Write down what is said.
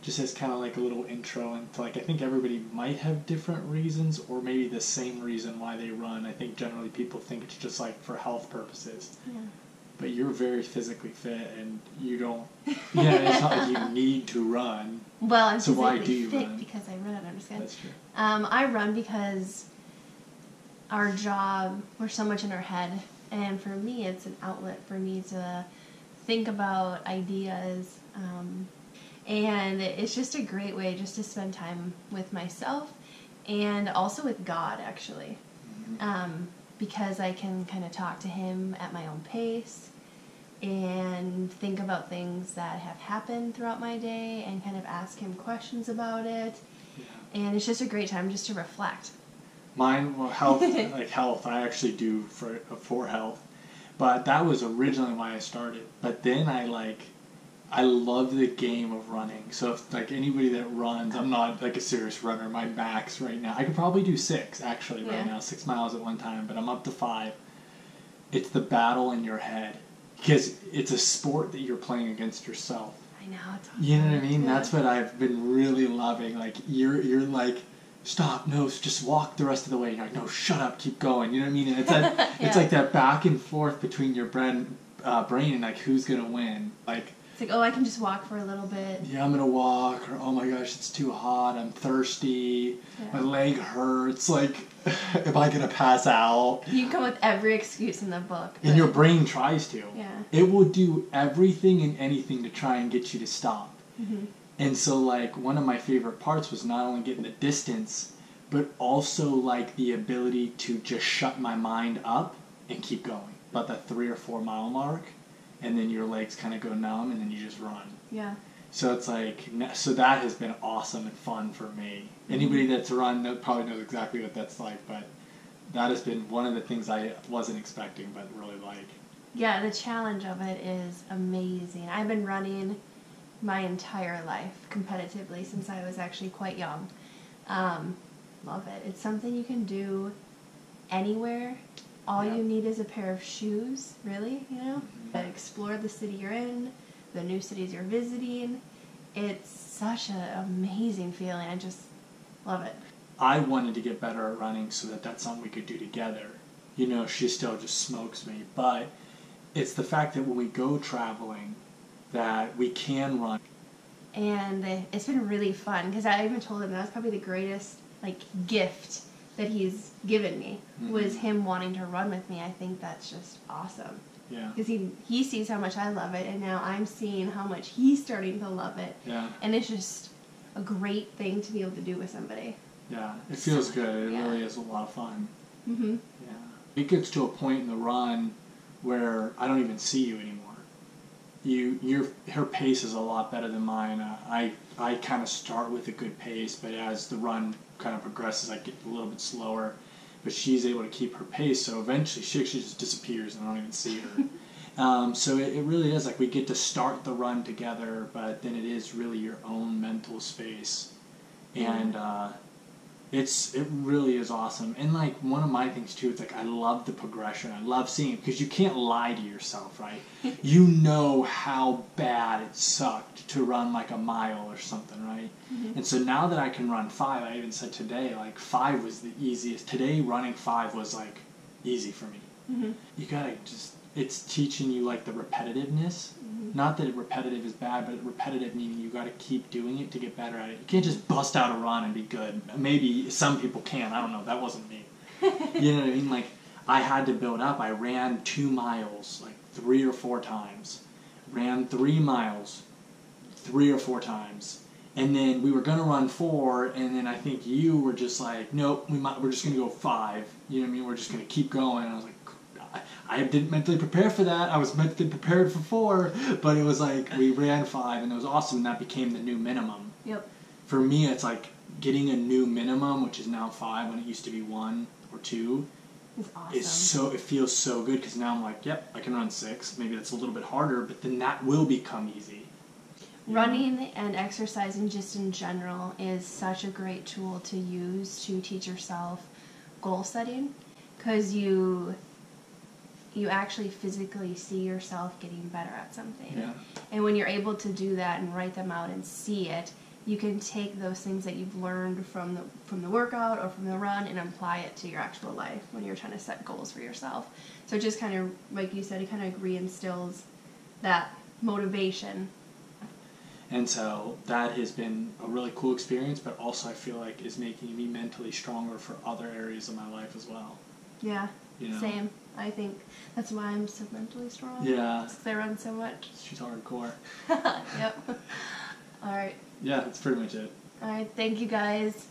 just as kind of like a little intro into like, I think everybody might have different reasons or maybe the same reason why they run. I think generally people think it's just like for health purposes. Yeah. But you're very physically fit and you don't, it's not like you need to run. Well, I'm so why do physically you fit run? because I run. I'm just kidding. That's true. I run because our job, we're so much in our head. And for me, it's an outlet for me to think about ideas. And it's just a great way just to spend time with myself and also with God, actually. Mm-hmm. Because I can kind of talk to him at my own pace and think about things that have happened throughout my day and kind of ask him questions about it. Yeah. And it's just a great time just to reflect. Mine, well, health, health, I actually do for health. But that was originally why I started. But then I love the game of running. So if like anybody that runs, I'm not like a serious runner. My max right now, I could probably do 6 actually right now, 6 miles at one time, but I'm up to 5. It's the battle in your head because it's a sport that you're playing against yourself. I know. It's awesome. You know what I mean? Yeah. That's what I've been really loving. Like you're like, stop, no, just walk the rest of the way. You're like, no, shut up, keep going. You know what I mean? And it's that, it's like that back and forth between your brain and like who's gonna win. Like. It's like, oh, I can just walk for a little bit. Yeah, I'm gonna walk, or oh my gosh, it's too hot, I'm thirsty, my leg hurts, like, am I gonna pass out? You come with every excuse in the book. And your brain tries to. Yeah. It will do everything and anything to try and get you to stop. Mm-hmm. And so, like, one of my favorite parts was not only getting the distance, but also, like, the ability to just shut my mind up and keep going. About that 3 or 4 mile mark. And then your legs kind of go numb, and then you just run. Yeah. So it's like, so that has been awesome and fun for me. Anybody that's run probably knows exactly what that's like, but that has been one of the things I wasn't expecting, but really like. Yeah, the challenge of it is amazing. I've been running my entire life competitively since I was actually quite young. Love it. It's something you can do anywhere. All you need is a pair of shoes, really, you know? Explore the city you're in, the new cities you're visiting. It's such an amazing feeling. I just love it. I wanted to get better at running so that that's something we could do together. You know, she still just smokes me. But it's the fact that when we go traveling that we can run. And it's been really fun because I even told him that was probably the greatest gift that he's given me was him wanting to run with me. I think that's just awesome. Yeah. Because he sees how much I love it, and now I'm seeing how much he's starting to love it. Yeah. And it's just a great thing to be able to do with somebody. Yeah, it feels good. It really is a lot of fun. Mm-hmm. Yeah. It gets to a point in the run where I don't even see you anymore. Her pace is a lot better than mine. I kind of start with a good pace, but as the run kind of progresses, I get a little bit slower. But she's able to keep her pace, so eventually she actually just disappears and I don't even see her. So it really is like we get to start the run together, but then it is really your own mental space. And it really is awesome. And like one of my things too, it's like I love the progression. I love seeing it because you can't lie to yourself, right? You know how bad it sucked to run like a mile or something, right? Mm-hmm. And so now that I can run 5, I even said today, like 5 was the easiest. Today running 5 was like easy for me. Mm-hmm. You gotta just, it's teaching you like the repetitiveness. Mm-hmm. Not that repetitive is bad, but repetitive meaning you gotta keep doing it to get better at it. You can't just bust out a run and be good. Maybe some people can, I don't know, that wasn't me. You know what I mean? Like I had to build up. I ran 2 miles like 3 or 4 times. Ran 3 miles 3 or 4 times. And then we were going to run 4, and then I think you were just like, nope, we're just going to go 5. You know what I mean? We're just going to keep going. And I was like, I didn't mentally prepare for that. I was mentally prepared for 4, but it was like we ran 5, and it was awesome, and that became the new minimum. Yep. For me, it's like getting a new minimum, which is now 5 when it used to be 1 or 2. It's awesome. It feels so good because now I'm like, yep, I can run 6. Maybe that's a little bit harder, but then that will become easy. Running and exercising just in general is such a great tool to use to teach yourself goal setting because you actually physically see yourself getting better at something. Yeah. And when you're able to do that and write them out and see it, you can take those things that you've learned from the workout or from the run and apply it to your actual life when you're trying to set goals for yourself. So it just kind of, like you said, it kind of reinstills that motivation. And so that has been a really cool experience, but also I feel like is making me mentally stronger for other areas of my life as well. Yeah, You know? same. I think that's why I'm so mentally strong. Yeah. Because I run so much. She's hardcore. Yep. All right. Yeah, that's pretty much it. All right. Thank you guys.